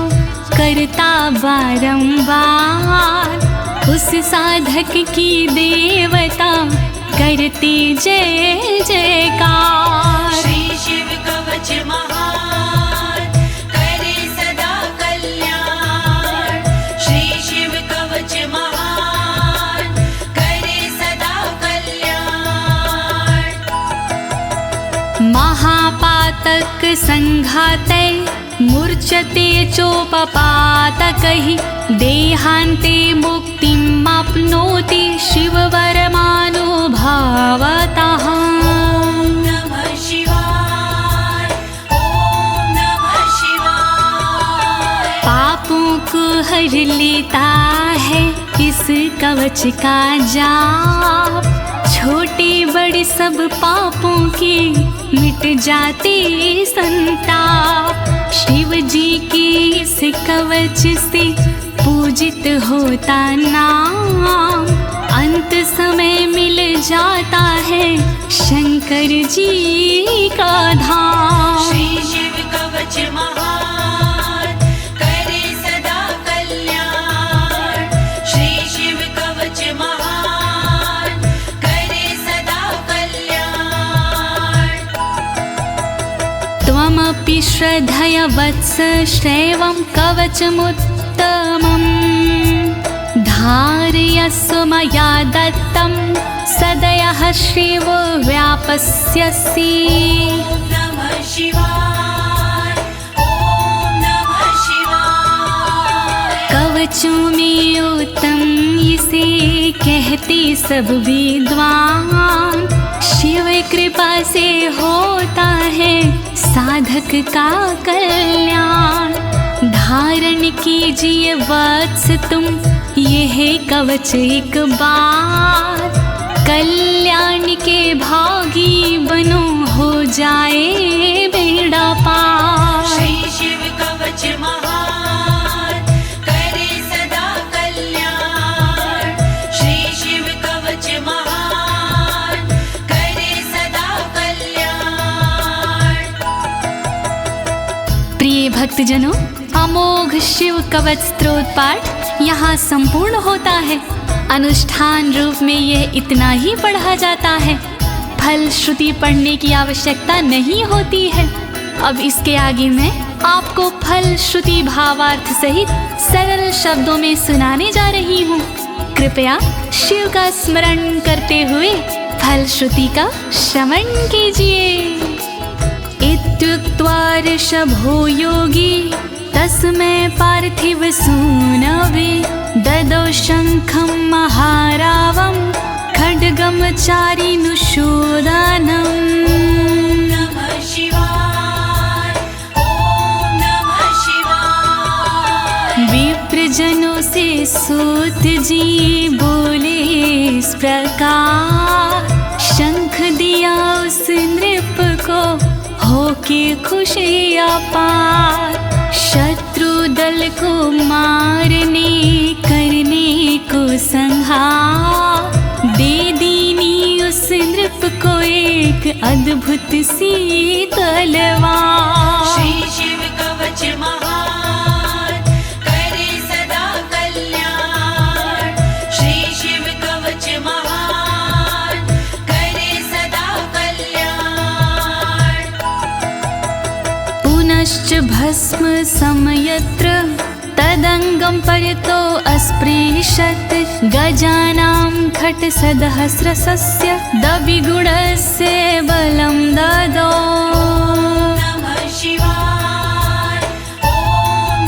करता बारंबार, उस साधक की देवता करती जय जयकार। श्री शिव कवच महान करे सदा कल्याण। श्री शिव कवच महान करे सदा कल्याण। महापातक संघाते मूर्छते चोपपातकैः, देहान्ते मुक्तिमाप्नोति शिववरमानुभावतः। नमः शिवाय ॐ नमः शिवाय। पापों को हर लेता है इस कवच का जाप, छोटे बड़े सब पापों के मिट जाते संताप। शिव जी के इस कवच से पूजित होता नाम, अंत समय मिल जाता है शंकर जी का धाम। श्री शिव कवच महान करे सदा कल्याण। श्री शिव कवच महान श्रद्धया वत्स श्रेवं कवचमुत्तमम् धारयस्व मया दत्तं सदयः श्रीवो व्यापस्यसि। नमः शिवाय, ॐ नमः शिवाय। कवचों में उत्तम इसे कहते सब विद्वान, शिव कृपा से होता है साधक का कल्याण। धारण कीजिए वत्स तुम यह कवच एक बार, कल्याण के भागी बनो हो जाए बेड़ा पार। श्री शिव कवच महान करे सदा कल्याण। श्री शिव कवच महान करे सदा कल्याण। प्रिय भक्तजनों, अमोघ शिव कवच स्तोत्र पाठ यहाँ संपूर्ण होता है। अनुष्ठान रूप में यह इतना ही पढ़ा जाता है, फल श्रुति पढ़ने की आवश्यकता नहीं होती है। अब इसके आगे मैं आपको फल श्रुति भावार्थ सहित सरल शब्दों में सुनाने जा रही हूँ। कृपया शिव का स्मरण करते हुए फल श्रुति का श्रवण कीजिए। इत्युक्त्वा ऋषभो योगी तस्मै पार्थिव सूनवे ददौ शङ्खं महारावं खड्गं चारिनुशोदानम्। नमः शिवाय, ॐ नमः शिवाय। विप्रजनों से सूत जी बोले इस प्रकार, शंख दिया उस नृप को होके खुशी अपार। शत्रु दल को मारने करने को संहार, दे दीनी उस नृप को एक अद्भुत सी तलवार। श्री शिव कवच महान करे सदा कल्याण। श्री शिव कवच महान करे सदा कल्याण। पुनश्च भस्म समयत्र तदंगं परितो अस्पृशत्, गजानां खट्सहस्रस्य दविगुणस्य बलं ददौ। नमः शिवाय, ॐ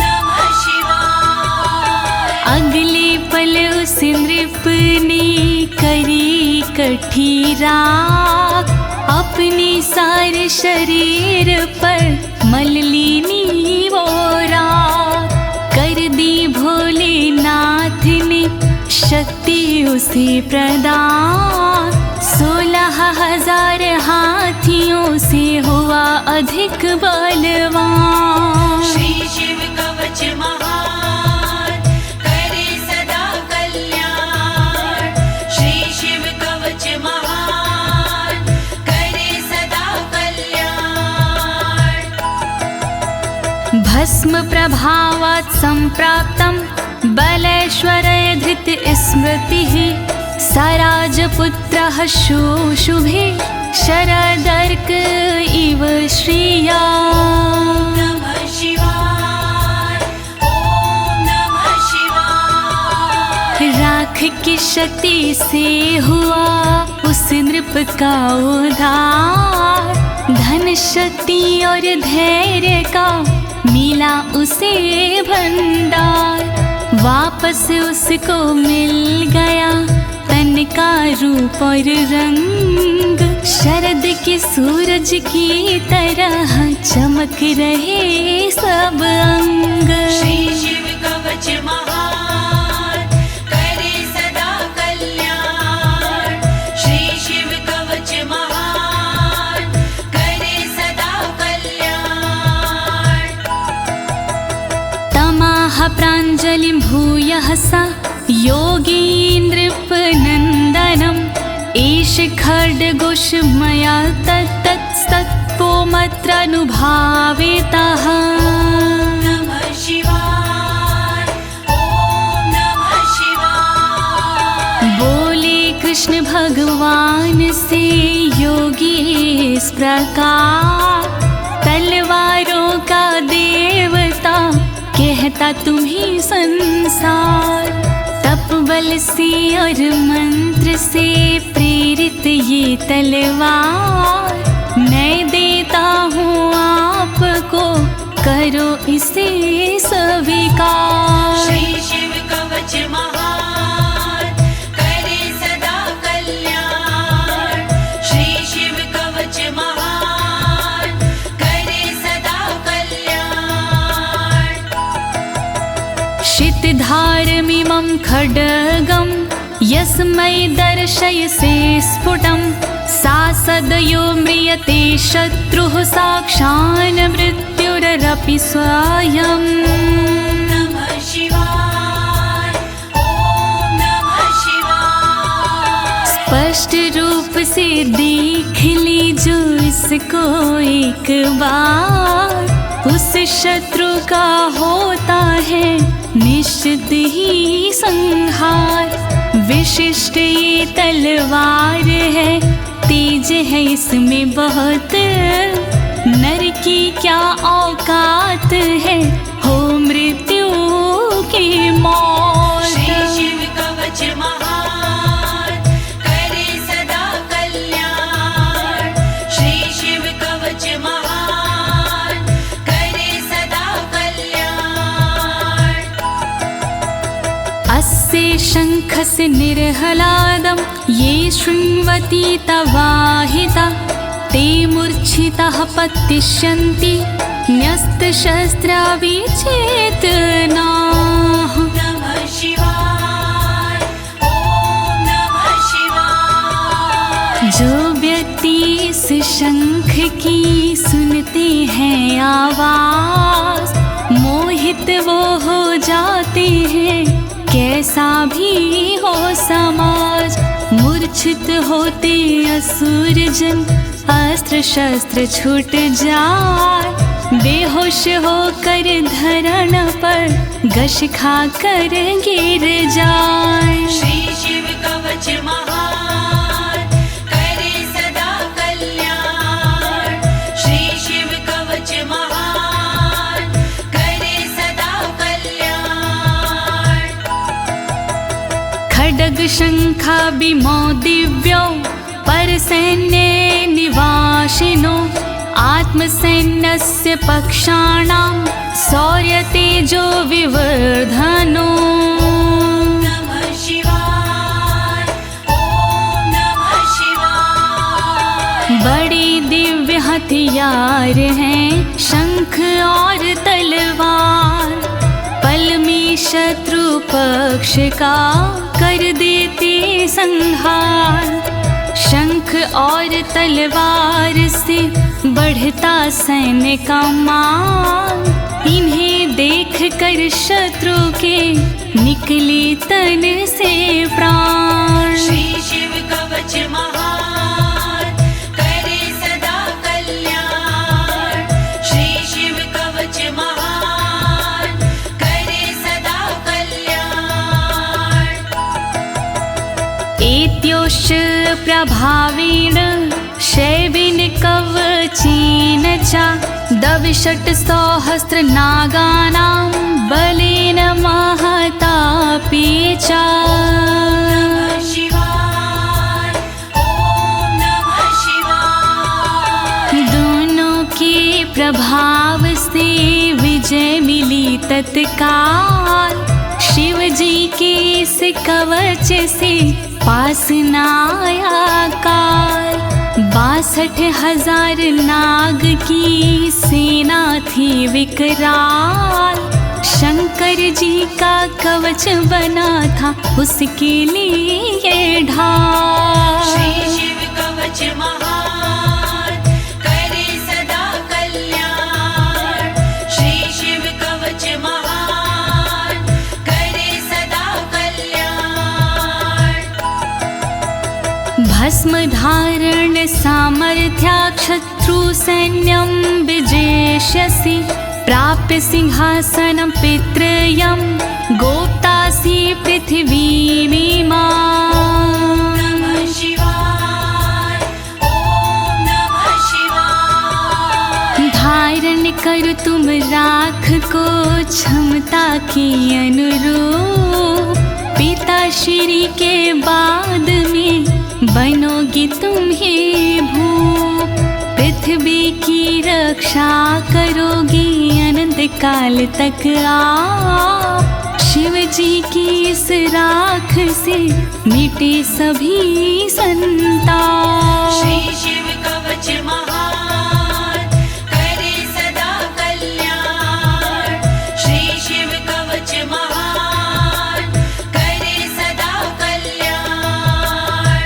नमः शिवाय। अगले पल उस नृप ने करी कठी राख, अपने सारे शरीर पर मल ली वो राख। कर दी भोलेनाथ ने शक्ति उसे प्रदान, 16,000 हाथियों से हुआ अधिक बलवान। श्री शिव कवच महान करे सदा कल्याण। श्री शिव कवच महान करे सदा कल्याण। भस्म प्रभावात् सम्प्राप्तं बलेश्वरे धृत स्मृतिः, सराजपुत्रः शुशुभे शरदर्क इव श्रिया। नमः शिवाय, ॐ नमः शिवाय। राख की शक्ति से हुआ उस नृप का उद्धार, धन शक्ति और धैर्य का मिला उसे भंडार। वापस उसको मिल गया तन का रूप और रंग, शरद के सूरज की तरह चमक रहे सब अंग। श्री शिव कवच महान करे सदा कल्याण। श्री शिव कवच महान करे सदा कल्याण। तमाह प्राञ्जलिं भूयः सा योगीन्द्रपनन्दनम्, एष खड्गोष मया तत्तत्पोमत्रानुभावितः। नमः शिवाय, ॐ नमः शिवाय। बोले कृष्ण भगवान से योगी इस प्रकार, तलवारों देता तुम्हें संसार। तप बल से और मंत्र से प्रेरित ये तलवार, मैं देता हूँ आपको, करो इसे स्वीकार। श्री शिव कवच महान, करे सदा कल्याण। श्री शिव कवच महान, करे सदा कल्याण। शितधारमिमं खड्गं यस्मै दर्शयसे स्फुटं, सा सदयो म्रियते शत्रुः साक्षान् मृत्युरपि स्वयं। नमः शिवाय, ओम नमः शिवाय। स्पष्ट रूप से देख लीजो इसको एक बार, उस शत्रु का होता है निश्चित ही संहार। विशिष्ट ये तलवार है, तेज है इसमें बहुत, नर की क्या औकात है, हो मृत्यु की मौत। श्री शिव कवच महान, करे सदा कल्याण। श्री शिव कवच महान, करे सदा कल्याण। अस्य शङ्खस्य निर्हलादं ये शृण्वन्ति तवाहिता, ते मूर्छिताः पतिष्यन्ति न्यस्तशस्त्रा विचेतनाः। नमः शिवाय, ओम नमः शिवाय। जो व्यक्ति इस शंख की सुनते हैं आवाज, मोहित वो हो जाते हैं, कैसा भी हो समाज। मूर्छित होते असुर जन, अस्त्र शस्त्र छूट जाए, बेहोश होकर धरण पर घस खा कर गिर जाए। श्री शिव कवच महान, करे सदा कल्याण। श्री शिव कवच महान, करे सदा कल्याण। खड्ग शंखाभिमो दिव्यो परसैन्ये निवासिनो, आत्मसैन्यस्य पक्षाणां शौर्यतेजो विवर्धनो। नमः शिवाय, ओम नमः शिवाय। बड़ी दिव्य हथियार हैं शंख और तलवार, पल में शत्रु पक्ष का कर देते संहार। शंख और तलवार से बढ़ता सैन्य का मान, इन्हें देख कर शत्रु के निकले तन से प्राण। श्री शिव कवच महान, करे सदा कल्याण। श्री शिव कवच महान, करे सदा कल्याण। एत्योश्च प्रभावेण शैवेन कवचेन च, दविषट् सहस्र नागानां बलेन महतापि च। नमः शिवाय, ओम नमः शिवाय। दोनों के प्रभाव से विजय मिली तत्काल, शिव जी के इस कवच से पास न आया काल। 62,000 नाग की सेना थी विकराल, शंकर जी का कवच बना था उसके लिए ढाल। श्री शिव कवच महान, करे सदा कल्याण। श्री शिव कवच महान, करे सदा कल्याण। भस्म धारण सामर्थ्या शत्रु सैन्यं विजेष्यसि, प्राप्य सिंहासनं पितृयं गोप्तासि पृथिवीमिमां। नमः शिवाय, ओम नमः शिवाय। धारण कर तुम तुम राख को क्षमता के अनुरूप, पिता श्री के बाद में बनोगी तुम ही भूप। पृथ्वी की रक्षा करोगी अनंत काल तक आप, शिव जी की इस राख से मिटे सभी संताप। श्री शिव कवच महान करे सदा कल्याण, श्री शिव कवच महान करे सदा कल्याण।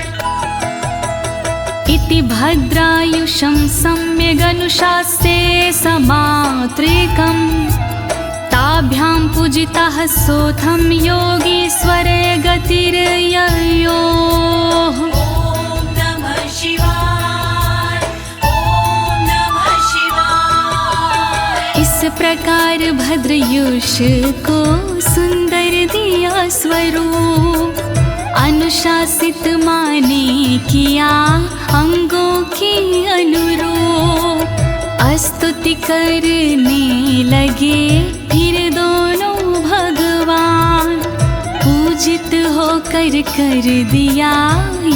इति भद्रायुषं सम्यगनुशास्ये समात्रिकम्, ताभ्यां पूजितः सोऽथं योगीश्वरे गतिर्ययोः। ॐ नमः शिवाय, ॐ नमः शिवाय। इस प्रकार भद्रयुष को सुंदर दिया स्वरूप, अनुशासित माने किया अंगों के अनुरूप। स्तुति करने लगे फिर दोनों भगवान, पूजित होकर कर दिया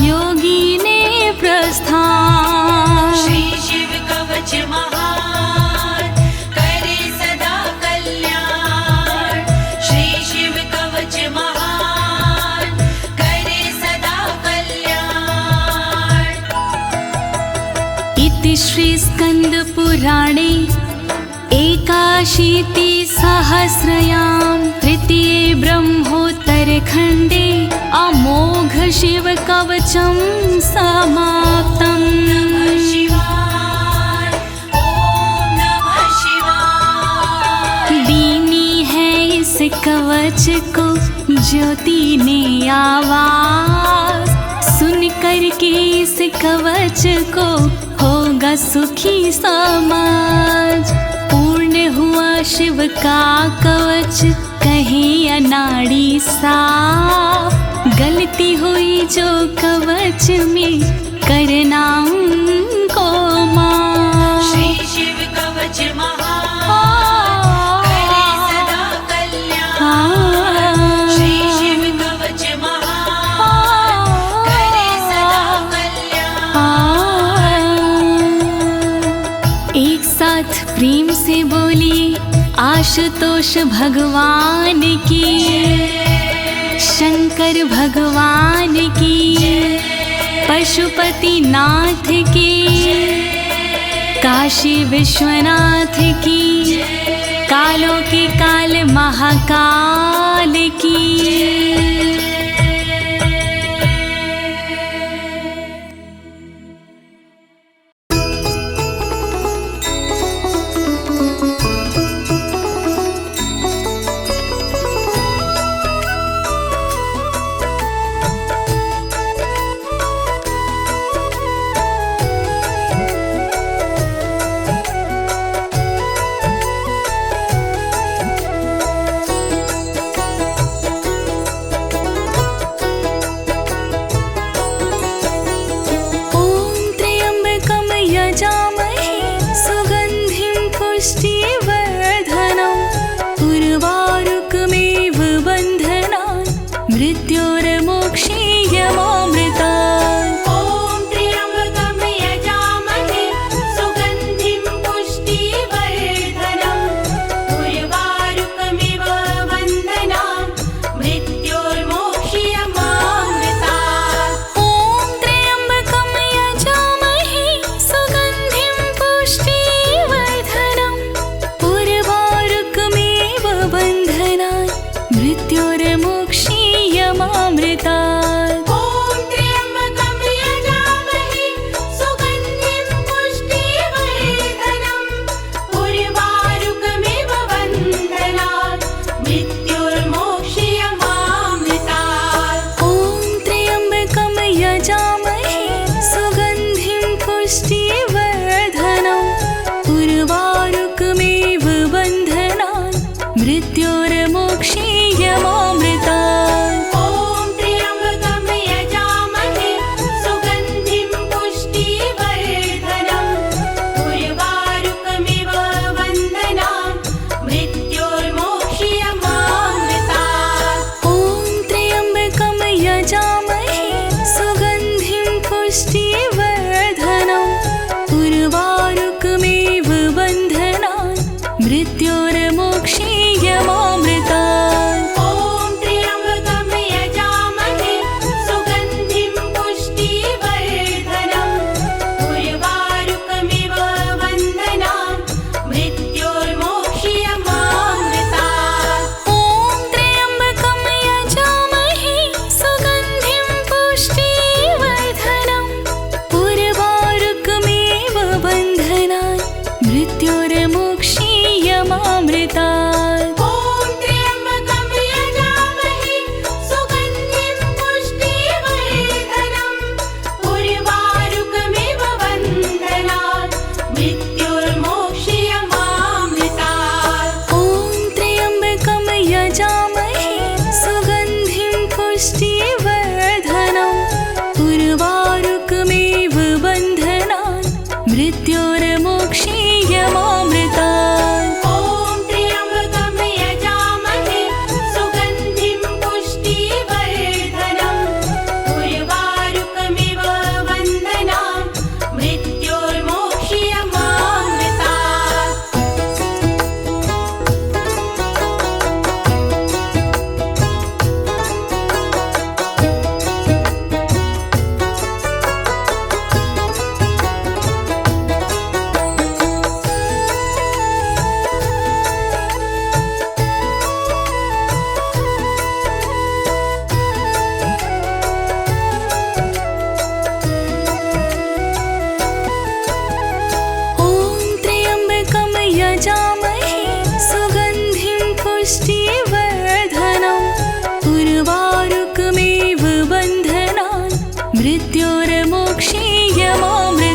योगी ने प्रस्थान। श्री शिव कवच महान करे सदा कल्याण, श्री शिव कवच महान करे सदा कल्याण। इति श्री स्कंद पुराणे एकाशीति सहस्रयां तृतीये ब्रह्मोत्तर खंडे अमोघ शिव कवचं समाप्तम्। नमः शिवाय, ॐ नमः शिवाय। दीनी है इस कवच को ज्योति ने आवाज, सुन कर के इस कवच को होगा सुखी समाज। पूर्ण हुआ शिव का कवच कहे अनाड़ी साफ, गलती हुई जो कवच में करना उनको माफ। श्री शिव कवच महान करे सदा कल्याण, श्री शिव कवच महान करे सदा कल्याण। एक साथ प्रेम से बोलिए आशुतोष भगवान की, शंकर भगवान की, पशुपति नाथ की, काशी विश्वनाथ की, कालों के काल महाकाल की। मृत्योर्मोक्षे यमो मृत्युर्जन्म